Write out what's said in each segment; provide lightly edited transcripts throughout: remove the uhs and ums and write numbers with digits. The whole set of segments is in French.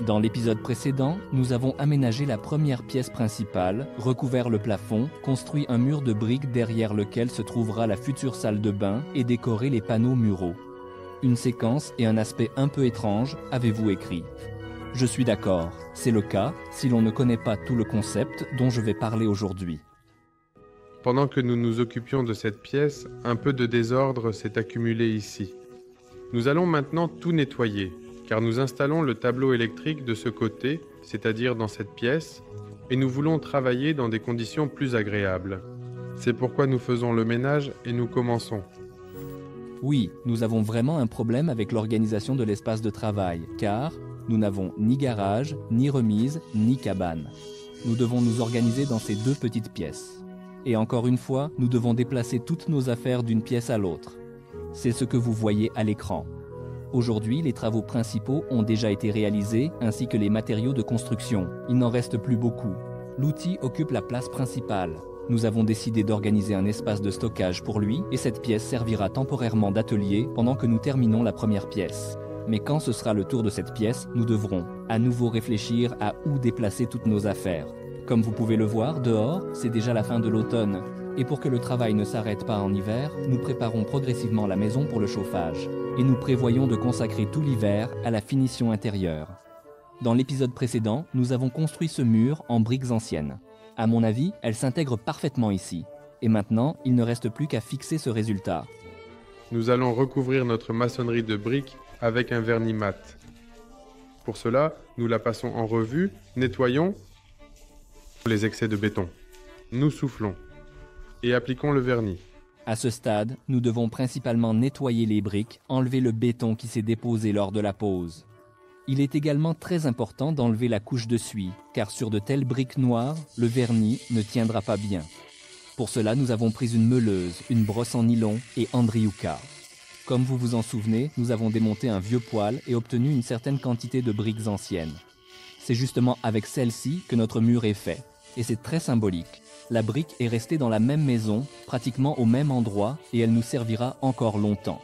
Dans l'épisode précédent, nous avons aménagé la première pièce principale, recouvert le plafond, construit un mur de briques derrière lequel se trouvera la future salle de bain et décoré les panneaux muraux. Une séquence et un aspect un peu étrange, avez-vous écrit. Je suis d'accord, c'est le cas si l'on ne connaît pas tout le concept dont je vais parler aujourd'hui. Pendant que nous nous occupions de cette pièce, un peu de désordre s'est accumulé ici. Nous allons maintenant tout nettoyer, car nous installons le tableau électrique de ce côté, c'est-à-dire dans cette pièce, et nous voulons travailler dans des conditions plus agréables. C'est pourquoi nous faisons le ménage et nous commençons. Oui, nous avons vraiment un problème avec l'organisation de l'espace de travail, car nous n'avons ni garage, ni remise, ni cabane. Nous devons nous organiser dans ces deux petites pièces. Et encore une fois, nous devons déplacer toutes nos affaires d'une pièce à l'autre. C'est ce que vous voyez à l'écran. Aujourd'hui, les travaux principaux ont déjà été réalisés, ainsi que les matériaux de construction. Il n'en reste plus beaucoup. L'outil occupe la place principale. Nous avons décidé d'organiser un espace de stockage pour lui, et cette pièce servira temporairement d'atelier pendant que nous terminons la première pièce. Mais quand ce sera le tour de cette pièce, nous devrons à nouveau réfléchir à où déplacer toutes nos affaires. Comme vous pouvez le voir, dehors, c'est déjà la fin de l'automne. Et pour que le travail ne s'arrête pas en hiver, nous préparons progressivement la maison pour le chauffage. Et nous prévoyons de consacrer tout l'hiver à la finition intérieure. Dans l'épisode précédent, nous avons construit ce mur en briques anciennes. À mon avis, elles s'intègrent parfaitement ici. Et maintenant, il ne reste plus qu'à fixer ce résultat. Nous allons recouvrir notre maçonnerie de briques avec un vernis mat. Pour cela, nous la passons en revue, nettoyons les excès de béton. Nous soufflons et appliquons le vernis. À ce stade, nous devons principalement nettoyer les briques, enlever le béton qui s'est déposé lors de la pose. Il est également très important d'enlever la couche de suie, car sur de telles briques noires, le vernis ne tiendra pas bien. Pour cela, nous avons pris une meuleuse, une brosse en nylon et Andriuka. Comme vous vous en souvenez, nous avons démonté un vieux poêle et obtenu une certaine quantité de briques anciennes. C'est justement avec celle-ci que notre mur est fait. Et c'est très symbolique. La brique est restée dans la même maison, pratiquement au même endroit, et elle nous servira encore longtemps.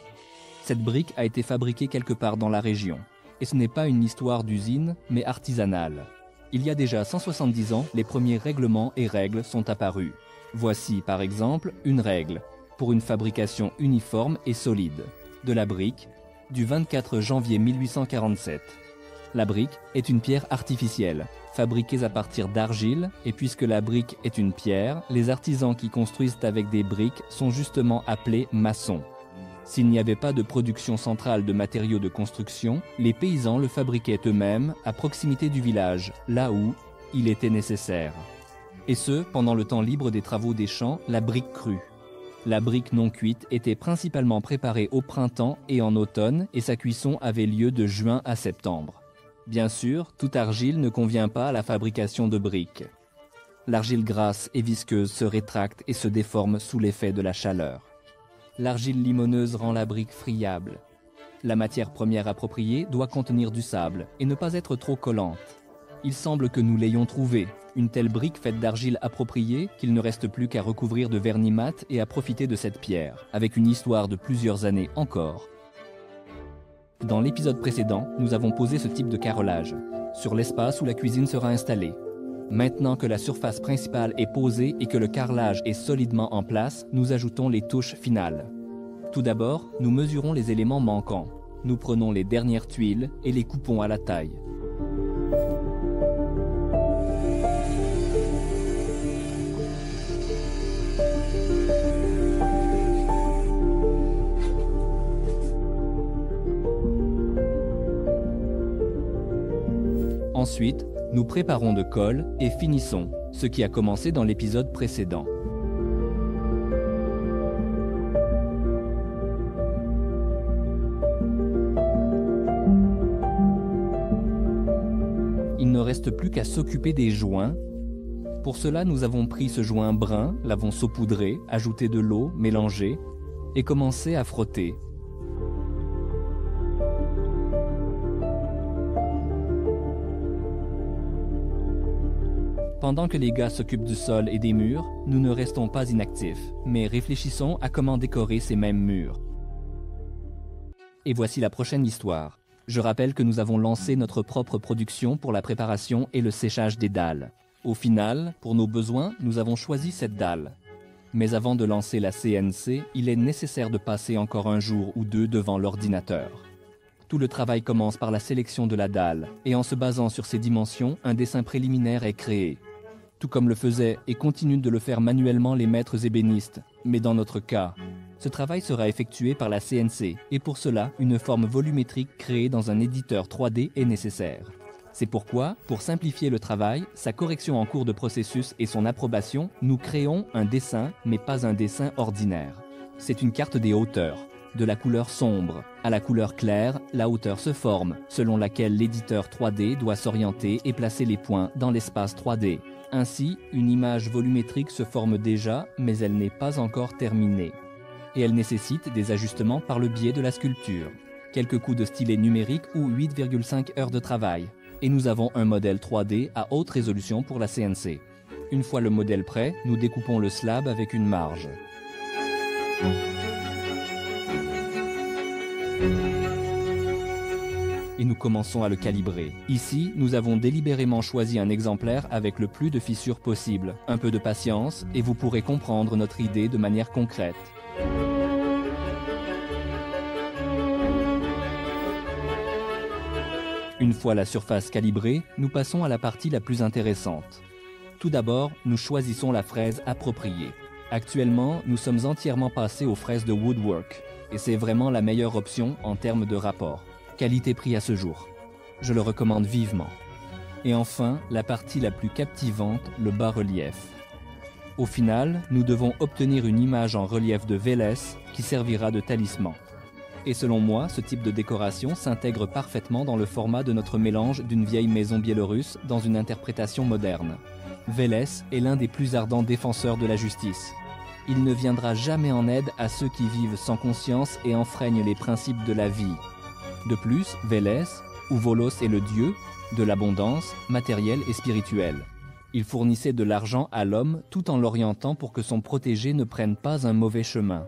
Cette brique a été fabriquée quelque part dans la région. Et ce n'est pas une histoire d'usine, mais artisanale. Il y a déjà 170 ans, les premiers règlements et règles sont apparus. Voici, par exemple, une règle pour une fabrication uniforme et solide de la brique du 24 janvier 1847. La brique est une pierre artificielle, fabriquées à partir d'argile, et puisque la brique est une pierre, les artisans qui construisent avec des briques sont justement appelés maçons. S'il n'y avait pas de production centrale de matériaux de construction, les paysans le fabriquaient eux-mêmes à proximité du village, là où il était nécessaire. Et ce, pendant le temps libre des travaux des champs, la brique crue. La brique non cuite était principalement préparée au printemps et en automne, et sa cuisson avait lieu de juin à septembre. Bien sûr, toute argile ne convient pas à la fabrication de briques. L'argile grasse et visqueuse se rétracte et se déforme sous l'effet de la chaleur. L'argile limoneuse rend la brique friable. La matière première appropriée doit contenir du sable et ne pas être trop collante. Il semble que nous l'ayons trouvée, une telle brique faite d'argile appropriée qu'il ne reste plus qu'à recouvrir de vernis mat et à profiter de cette pierre, avec une histoire de plusieurs années encore. Dans l'épisode précédent, nous avons posé ce type de carrelage, sur l'espace où la cuisine sera installée. Maintenant que la surface principale est posée et que le carrelage est solidement en place, nous ajoutons les touches finales. Tout d'abord, nous mesurons les éléments manquants. Nous prenons les dernières tuiles et les coupons à la taille. Ensuite, nous préparons de colle et finissons, ce qui a commencé dans l'épisode précédent. Il ne reste plus qu'à s'occuper des joints. Pour cela, nous avons pris ce joint brun, l'avons saupoudré, ajouté de l'eau, mélangé, et commencé à frotter. Pendant que les gars s'occupent du sol et des murs, nous ne restons pas inactifs, mais réfléchissons à comment décorer ces mêmes murs. Et voici la prochaine histoire. Je rappelle que nous avons lancé notre propre production pour la préparation et le séchage des dalles. Au final, pour nos besoins, nous avons choisi cette dalle. Mais avant de lancer la CNC, il est nécessaire de passer encore un jour ou deux devant l'ordinateur. Tout le travail commence par la sélection de la dalle, et en se basant sur ses dimensions, un dessin préliminaire est créé. Tout comme le faisaient et continuent de le faire manuellement les maîtres ébénistes. Mais dans notre cas, ce travail sera effectué par la CNC, et pour cela, une forme volumétrique créée dans un éditeur 3D est nécessaire. C'est pourquoi, pour simplifier le travail, sa correction en cours de processus et son approbation, nous créons un dessin, mais pas un dessin ordinaire. C'est une carte des hauteurs. De la couleur sombre à la couleur claire, la hauteur se forme, selon laquelle l'éditeur 3D doit s'orienter et placer les points dans l'espace 3D. Ainsi, une image volumétrique se forme déjà, mais elle n'est pas encore terminée. Et elle nécessite des ajustements par le biais de la sculpture. Quelques coups de stylet numérique ou 8,5 heures de travail. Et nous avons un modèle 3D à haute résolution pour la CNC. Une fois le modèle prêt, nous découpons le slab avec une marge. Et nous commençons à le calibrer. Ici, nous avons délibérément choisi un exemplaire avec le plus de fissures possible. Un peu de patience et vous pourrez comprendre notre idée de manière concrète. Une fois la surface calibrée, nous passons à la partie la plus intéressante. Tout d'abord, nous choisissons la fraise appropriée. Actuellement, nous sommes entièrement passés aux fraises de Woodwork, et c'est vraiment la meilleure option en termes de rapport. Qualité-prix à ce jour. Je le recommande vivement. Et enfin, la partie la plus captivante, le bas-relief. Au final, nous devons obtenir une image en relief de Vélez qui servira de talisman. Et selon moi, ce type de décoration s'intègre parfaitement dans le format de notre mélange d'une vieille maison biélorusse dans une interprétation moderne. Vélez est l'un des plus ardents défenseurs de la justice. Il ne viendra jamais en aide à ceux qui vivent sans conscience et enfreignent les principes de la vie. De plus, Vélez, ou Volos est le dieu, de l'abondance, matérielle et spirituelle. Il fournissait de l'argent à l'homme tout en l'orientant pour que son protégé ne prenne pas un mauvais chemin.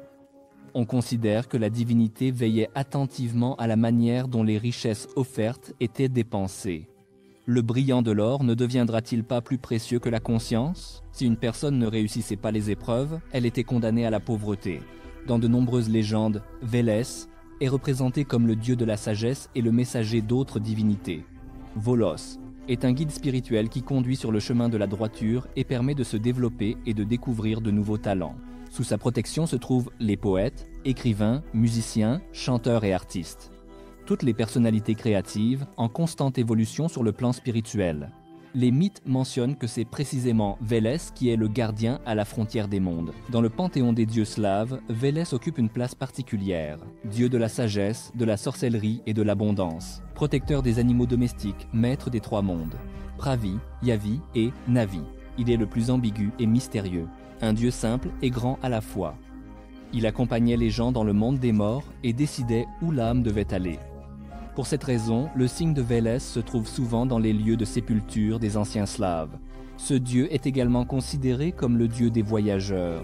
On considère que la divinité veillait attentivement à la manière dont les richesses offertes étaient dépensées. Le brillant de l'or ne deviendra-t-il pas plus précieux que la conscience? Si une personne ne réussissait pas les épreuves, elle était condamnée à la pauvreté. Dans de nombreuses légendes, Vélez est représenté comme le dieu de la sagesse et le messager d'autres divinités. Volos est un guide spirituel qui conduit sur le chemin de la droiture et permet de se développer et de découvrir de nouveaux talents. Sous sa protection se trouvent les poètes, écrivains, musiciens, chanteurs et artistes. Toutes les personnalités créatives en constante évolution sur le plan spirituel. Les mythes mentionnent que c'est précisément Vélez qui est le gardien à la frontière des mondes. Dans le panthéon des dieux slaves, Vélez occupe une place particulière. Dieu de la sagesse, de la sorcellerie et de l'abondance. Protecteur des animaux domestiques, maître des trois mondes. Pravi, Yavi et Navi. Il est le plus ambigu et mystérieux. Un dieu simple et grand à la fois. Il accompagnait les gens dans le monde des morts et décidait où l'âme devait aller. Pour cette raison, le signe de Vélez se trouve souvent dans les lieux de sépulture des anciens Slaves. Ce dieu est également considéré comme le dieu des voyageurs.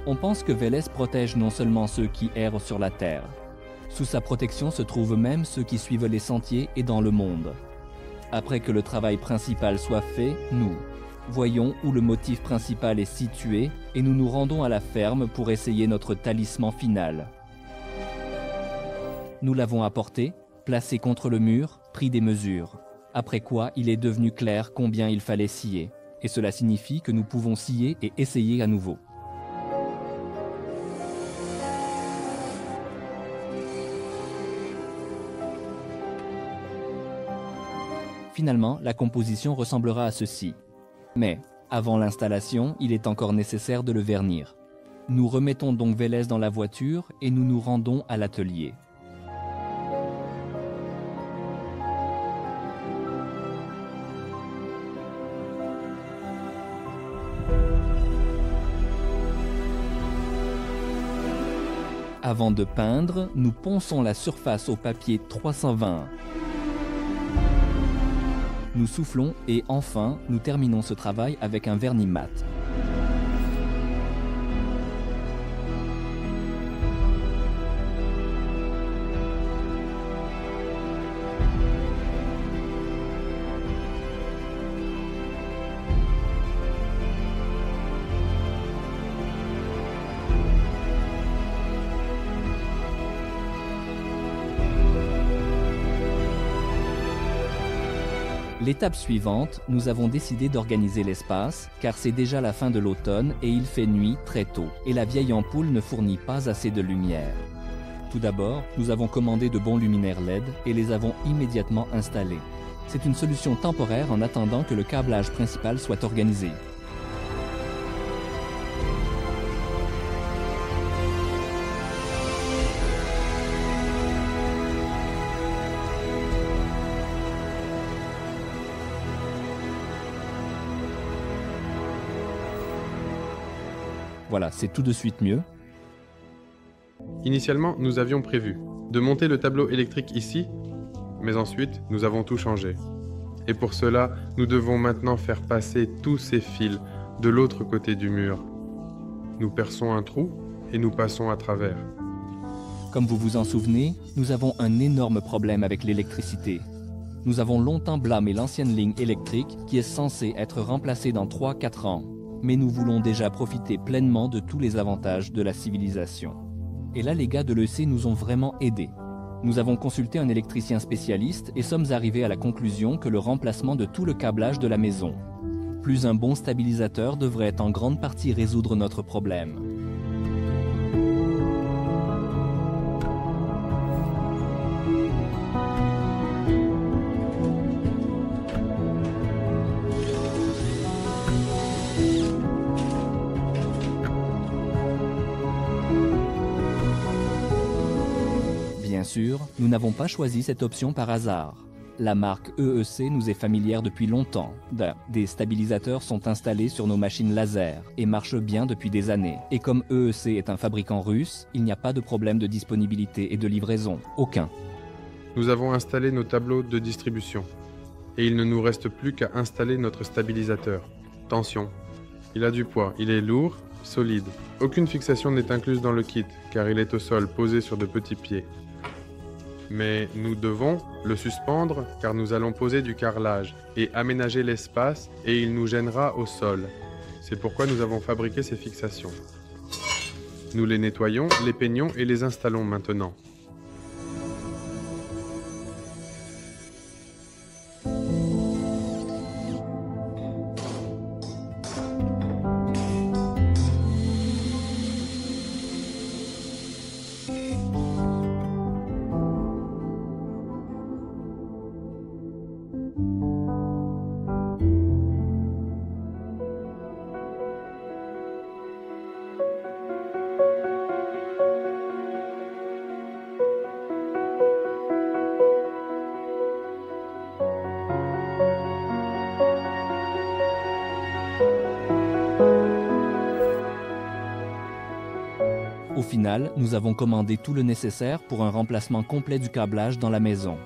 On pense que Vélez protège non seulement ceux qui errent sur la terre. Sous sa protection se trouvent même ceux qui suivent les sentiers et dans le monde. Après que le travail principal soit fait, nous voyons où le motif principal est situé et nous nous rendons à la ferme pour essayer notre talisman final. Nous l'avons apporté, placé contre le mur, pris des mesures. Après quoi, il est devenu clair combien il fallait scier. Et cela signifie que nous pouvons scier et essayer à nouveau. Finalement, la composition ressemblera à ceci. Mais, avant l'installation, il est encore nécessaire de le vernir. Nous remettons donc Vélez dans la voiture et nous nous rendons à l'atelier. Avant de peindre, nous ponçons la surface au papier 320. Nous soufflons et enfin, nous terminons ce travail avec un vernis mat. L'étape suivante, nous avons décidé d'organiser l'espace, car c'est déjà la fin de l'automne et il fait nuit très tôt, et la vieille ampoule ne fournit pas assez de lumière. Tout d'abord, nous avons commandé de bons luminaires LED et les avons immédiatement installés. C'est une solution temporaire en attendant que le câblage principal soit organisé. Voilà, c'est tout de suite mieux. Initialement, nous avions prévu de monter le tableau électrique ici, mais ensuite, nous avons tout changé. Et pour cela, nous devons maintenant faire passer tous ces fils de l'autre côté du mur. Nous perçons un trou et nous passons à travers. Comme vous vous en souvenez, nous avons un énorme problème avec l'électricité. Nous avons longtemps blâmé l'ancienne ligne électrique qui est censée être remplacée dans 3-4 ans. Mais nous voulons déjà profiter pleinement de tous les avantages de la civilisation. Et là, les gars de l'EC nous ont vraiment aidés. Nous avons consulté un électricien spécialiste et sommes arrivés à la conclusion que le remplacement de tout le câblage de la maison, plus un bon stabilisateur, devrait en grande partie résoudre notre problème. Bien sûr, nous n'avons pas choisi cette option par hasard. La marque EEC nous est familière depuis longtemps. Des stabilisateurs sont installés sur nos machines laser et marchent bien depuis des années. Et comme EEC est un fabricant russe, il n'y a pas de problème de disponibilité et de livraison. Aucun. Nous avons installé nos tableaux de distribution. Et il ne nous reste plus qu'à installer notre stabilisateur. Tension. Il a du poids, il est lourd, solide. Aucune fixation n'est incluse dans le kit, car il est au sol, posé sur de petits pieds. Mais nous devons le suspendre car nous allons poser du carrelage et aménager l'espace et il nous gênera au sol. C'est pourquoi nous avons fabriqué ces fixations. Nous les nettoyons, les peignons et les installons maintenant. Au final, nous avons commandé tout le nécessaire pour un remplacement complet du câblage dans la maison.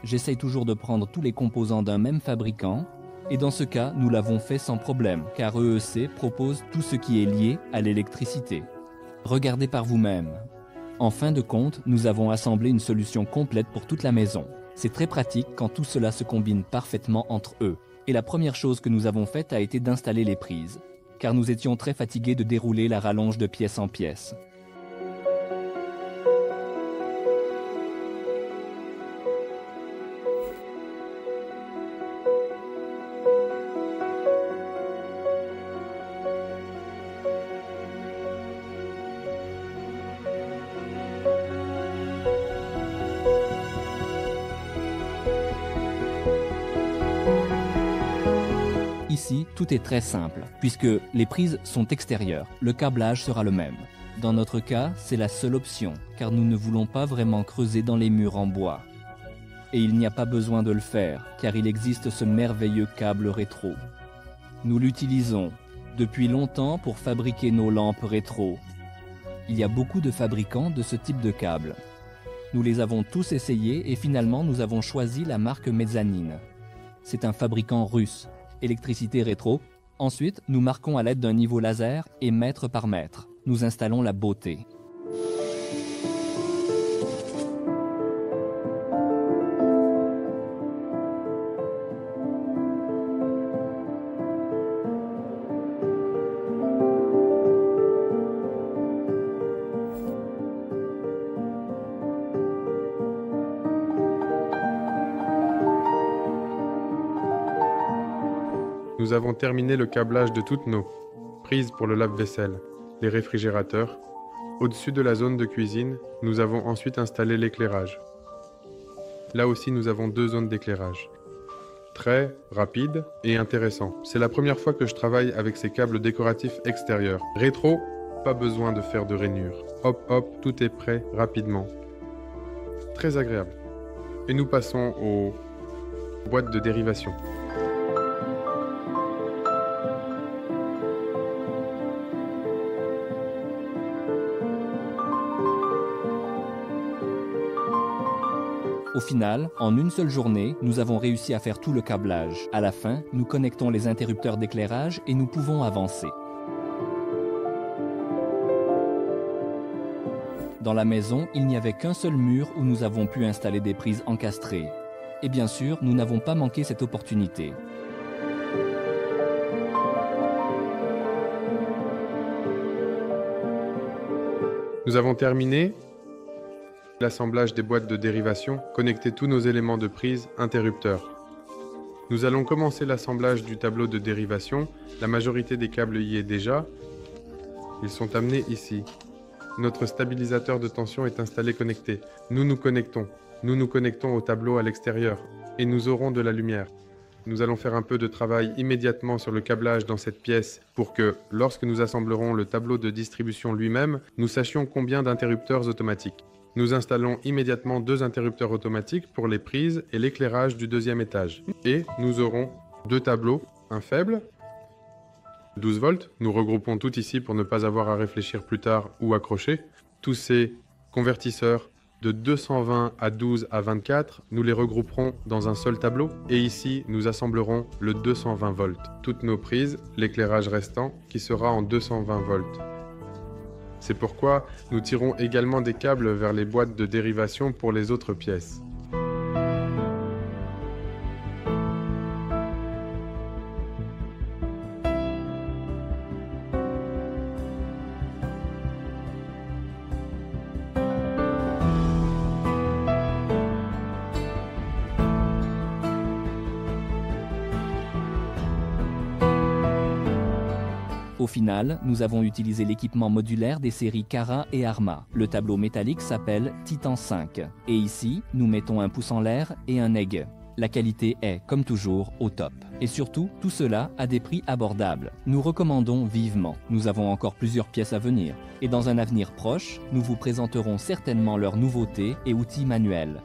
J'essaye toujours de prendre tous les composants d'un même fabricant, et dans ce cas, nous l'avons fait sans problème, car EEC propose tout ce qui est lié à l'électricité. Regardez par vous-même. En fin de compte, nous avons assemblé une solution complète pour toute la maison. C'est très pratique quand tout cela se combine parfaitement entre eux. Et la première chose que nous avons faite a été d'installer les prises, car nous étions très fatigués de dérouler la rallonge de pièce en pièce. Ici, tout est très simple, puisque les prises sont extérieures, le câblage sera le même. Dans notre cas, c'est la seule option, car nous ne voulons pas vraiment creuser dans les murs en bois. Et il n'y a pas besoin de le faire, car il existe ce merveilleux câble rétro. Nous l'utilisons depuis longtemps pour fabriquer nos lampes rétro. Il y a beaucoup de fabricants de ce type de câble. Nous les avons tous essayés et finalement nous avons choisi la marque Mezzanine. C'est un fabricant russe. Électricité rétro. Ensuite, nous marquons à l'aide d'un niveau laser et mètre par mètre. Nous installons la beauté. nous avons terminé le câblage de toutes nos prises pour le lave-vaisselle, les réfrigérateurs. Au-dessus de la zone de cuisine, nous avons ensuite installé l'éclairage. Là aussi, nous avons 2 zones d'éclairage. Très rapide et intéressant. C'est la première fois que je travaille avec ces câbles décoratifs extérieurs. Rétro, pas besoin de faire de rainures. Hop hop, tout est prêt rapidement. Très agréable. Et nous passons aux boîtes de dérivation. Au final, en une seule journée, nous avons réussi à faire tout le câblage. À la fin, nous connectons les interrupteurs d'éclairage et nous pouvons avancer. Dans la maison, il n'y avait qu'un seul mur où nous avons pu installer des prises encastrées. Et bien sûr, nous n'avons pas manqué cette opportunité. Nous avons terminé l'assemblage des boîtes de dérivation, connecter tous nos éléments de prise, interrupteurs. Nous allons commencer l'assemblage du tableau de dérivation. La majorité des câbles y est déjà. Ils sont amenés ici. Notre stabilisateur de tension est installé connecté. Nous nous connectons. Nous nous connectons au tableau à l'extérieur. Et nous aurons de la lumière. Nous allons faire un peu de travail immédiatement sur le câblage dans cette pièce pour que, lorsque nous assemblerons le tableau de distribution lui-même, nous sachions combien d'interrupteurs automatiques. Nous installons immédiatement 2 interrupteurs automatiques pour les prises et l'éclairage du 2e étage. Et nous aurons 2 tableaux, un faible, 12 volts. Nous regroupons tout ici pour ne pas avoir à réfléchir plus tard ou accrocher. Tous ces convertisseurs de 220 à 12 à 24, nous les regrouperons dans un seul tableau. Et ici, nous assemblerons le 220 volts. Toutes nos prises, l'éclairage restant, qui sera en 220 volts. C'est pourquoi nous tirons également des câbles vers les boîtes de dérivation pour les autres pièces. Au final, nous avons utilisé l'équipement modulaire des séries Cara et Arma. Le tableau métallique s'appelle Titan 5. Et ici, nous mettons un pouce en l'air et un egg. La qualité est, comme toujours, au top. Et surtout, tout cela à des prix abordables. Nous recommandons vivement. Nous avons encore plusieurs pièces à venir. Et dans un avenir proche, nous vous présenterons certainement leurs nouveautés et outils manuels.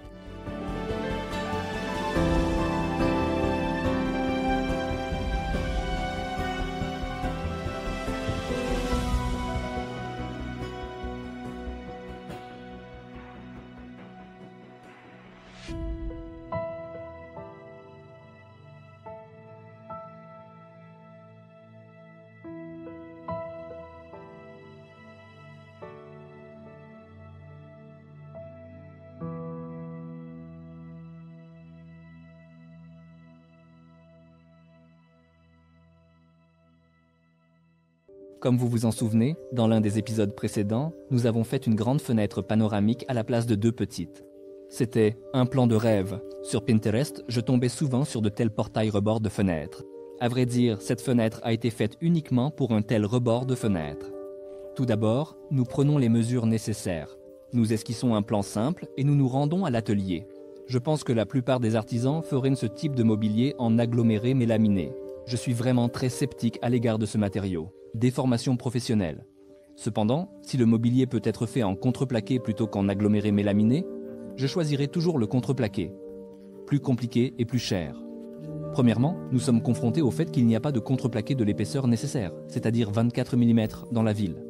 Comme vous vous en souvenez, dans l'un des épisodes précédents, nous avons fait une grande fenêtre panoramique à la place de 2 petites. C'était un plan de rêve. Sur Pinterest, je tombais souvent sur de tels portails rebords de fenêtres. À vrai dire, cette fenêtre a été faite uniquement pour un tel rebord de fenêtre. Tout d'abord, nous prenons les mesures nécessaires. Nous esquissons un plan simple et nous nous rendons à l'atelier. Je pense que la plupart des artisans feraient ce type de mobilier en aggloméré mélaminé. Je suis vraiment très sceptique à l'égard de ce matériau. Déformation professionnelle. Cependant, si le mobilier peut être fait en contreplaqué plutôt qu'en aggloméré mélaminé, je choisirai toujours le contreplaqué. Plus compliqué et plus cher. Premièrement, nous sommes confrontés au fait qu'il n'y a pas de contreplaqué de l'épaisseur nécessaire, c'est-à-dire 24 mm dans la ville.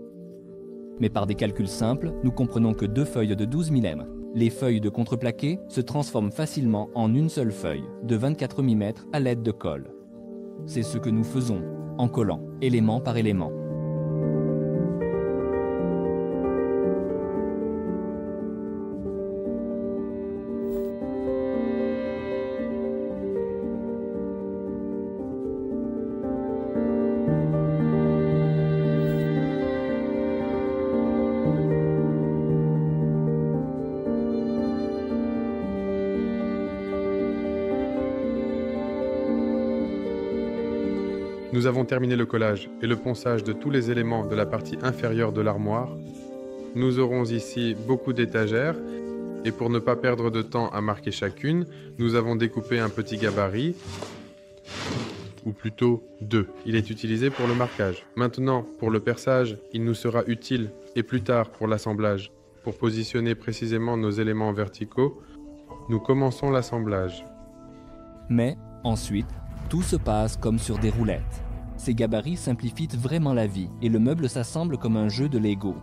Mais par des calculs simples, nous comprenons que 2 feuilles de 12 mm. Les feuilles de contreplaqué se transforment facilement en une seule feuille, de 24 mm à l'aide de colle. C'est ce que nous faisons, en collant, élément par élément. Nous avons terminé le collage et le ponçage de tous les éléments de la partie inférieure de l'armoire. Nous aurons ici beaucoup d'étagères et pour ne pas perdre de temps à marquer chacune, nous avons découpé un petit gabarit, ou plutôt deux. Il est utilisé pour le marquage. Maintenant, pour le perçage, il nous sera utile, et plus tard pour l'assemblage. Pour positionner précisément nos éléments verticaux, nous commençons l'assemblage. Mais, ensuite, tout se passe comme sur des roulettes. Ces gabarits simplifient vraiment la vie et le meuble s'assemble comme un jeu de Lego.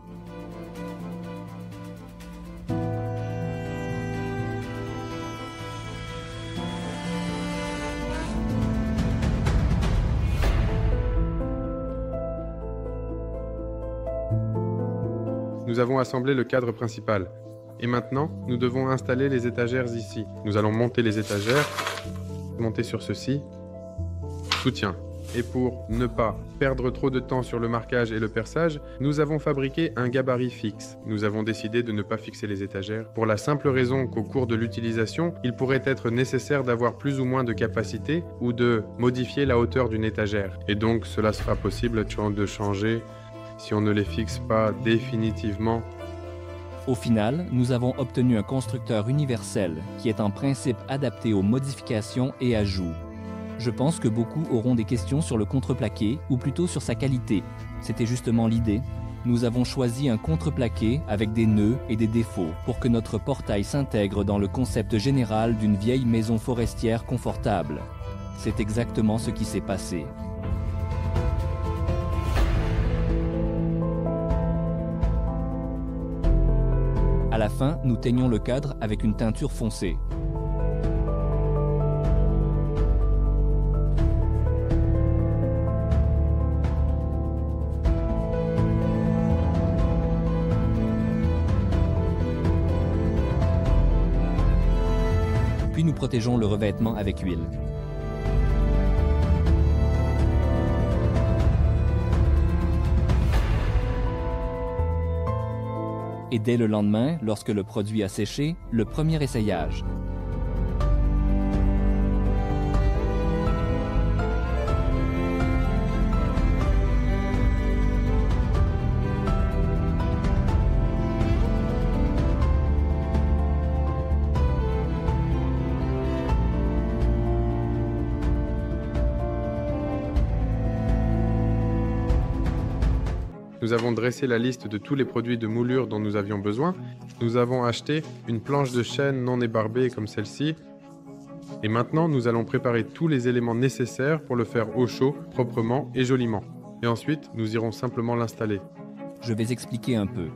Nous avons assemblé le cadre principal. Et maintenant, nous devons installer les étagères ici. Nous allons monter les étagères, monter sur ceci, soutien. Et pour ne pas perdre trop de temps sur le marquage et le perçage, nous avons fabriqué un gabarit fixe. Nous avons décidé de ne pas fixer les étagères pour la simple raison qu'au cours de l'utilisation, il pourrait être nécessaire d'avoir plus ou moins de capacité ou de modifier la hauteur d'une étagère. Et donc cela sera possible de changer si on ne les fixe pas définitivement. Au final, nous avons obtenu un constructeur universel qui est en principe adapté aux modifications et ajouts. Je pense que beaucoup auront des questions sur le contreplaqué ou plutôt sur sa qualité. C'était justement l'idée. Nous avons choisi un contreplaqué avec des nœuds et des défauts pour que notre portail s'intègre dans le concept général d'une vieille maison forestière confortable. C'est exactement ce qui s'est passé. À la fin, nous teignons le cadre avec une teinture foncée. Puis nous protégeons le revêtement avec huile. Et dès le lendemain, lorsque le produit a séché, le premier essayage. Nous avons dressé la liste de tous les produits de moulure dont nous avions besoin. Nous avons acheté une planche de chêne non ébarbée comme celle-ci. Et maintenant, nous allons préparer tous les éléments nécessaires pour le faire au chaud, proprement et joliment. Et ensuite, nous irons simplement l'installer. Je vais expliquer un peu.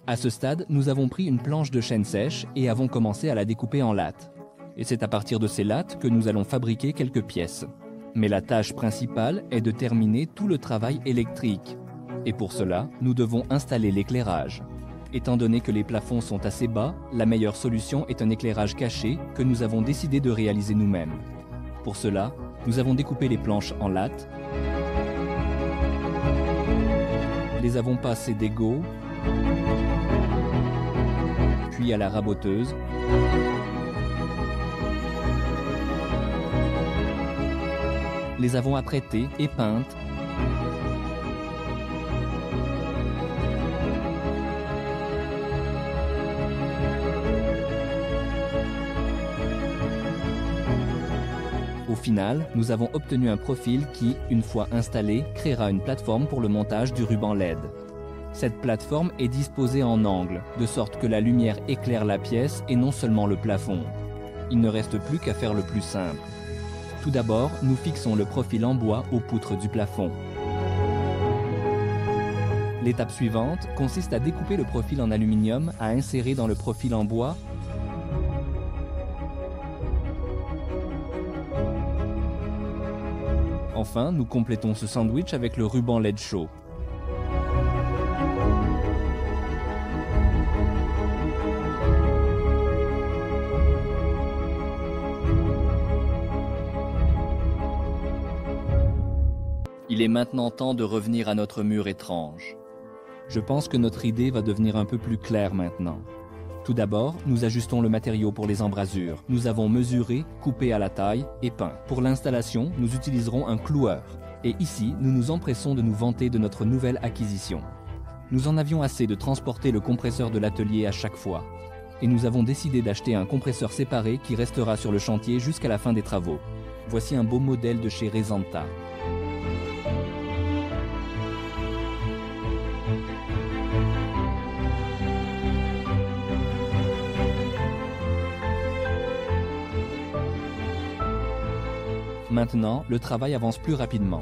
À ce stade, nous avons pris une planche de chêne sèche et avons commencé à la découper en lattes. Et c'est à partir de ces lattes que nous allons fabriquer quelques pièces. Mais la tâche principale est de terminer tout le travail électrique. Et pour cela, nous devons installer l'éclairage. Étant donné que les plafonds sont assez bas, la meilleure solution est un éclairage caché que nous avons décidé de réaliser nous-mêmes. Pour cela, nous avons découpé les planches en lattes, les avons passées d'égo, puis à la raboteuse, les avons apprêtées et peintes, Au final, nous avons obtenu un profil qui, une fois installé, créera une plateforme pour le montage du ruban LED. Cette plateforme est disposée en angle, de sorte que la lumière éclaire la pièce et non seulement le plafond. Il ne reste plus qu'à faire le plus simple. Tout d'abord, nous fixons le profil en bois aux poutres du plafond. L'étape suivante consiste à découper le profil en aluminium, à insérer dans le profil en bois. Enfin, nous complétons ce sandwich avec le ruban LED chaud. Il est maintenant temps de revenir à notre mur étrange. Je pense que notre idée va devenir un peu plus claire maintenant. Tout d'abord, nous ajustons le matériau pour les embrasures. Nous avons mesuré, coupé à la taille et peint. Pour l'installation, nous utiliserons un cloueur. Et ici, nous nous empressons de nous vanter de notre nouvelle acquisition. Nous en avions assez de transporter le compresseur de l'atelier à chaque fois. Et nous avons décidé d'acheter un compresseur séparé qui restera sur le chantier jusqu'à la fin des travaux. Voici un beau modèle de chez Resanta. Maintenant, le travail avance plus rapidement.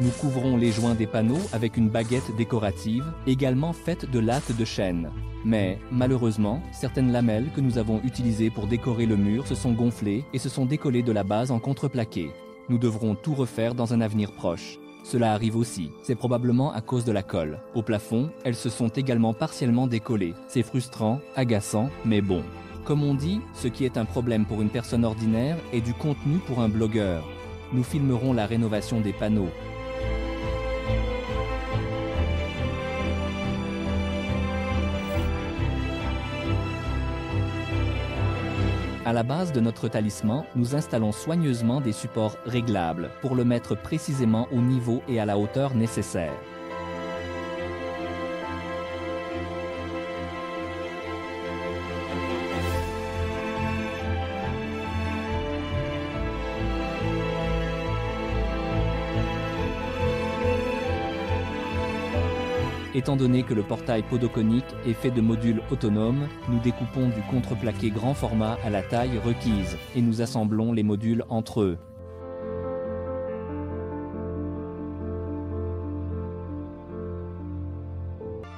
Nous couvrons les joints des panneaux avec une baguette décorative, également faite de lattes de chêne. Mais, malheureusement, certaines lamelles que nous avons utilisées pour décorer le mur se sont gonflées et se sont décollées de la base en contreplaqué. Nous devrons tout refaire dans un avenir proche. Cela arrive aussi, c'est probablement à cause de la colle. Au plafond, elles se sont également partiellement décollées. C'est frustrant, agaçant, mais bon. Comme on dit, ce qui est un problème pour une personne ordinaire est du contenu pour un blogueur. Nous filmerons la rénovation des panneaux. À la base de notre talisman, nous installons soigneusement des supports réglables pour le mettre précisément au niveau et à la hauteur nécessaire. Étant donné que le portail podoconique est fait de modules autonomes, nous découpons du contreplaqué grand format à la taille requise et nous assemblons les modules entre eux.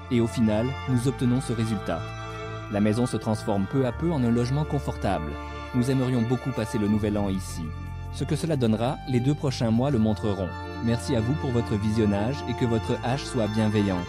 Et au final, nous obtenons ce résultat. La maison se transforme peu à peu en un logement confortable. Nous aimerions beaucoup passer le nouvel an ici. Ce que cela donnera, les 2 prochains mois le montreront. Merci à vous pour votre visionnage et que votre hache soit bienveillante.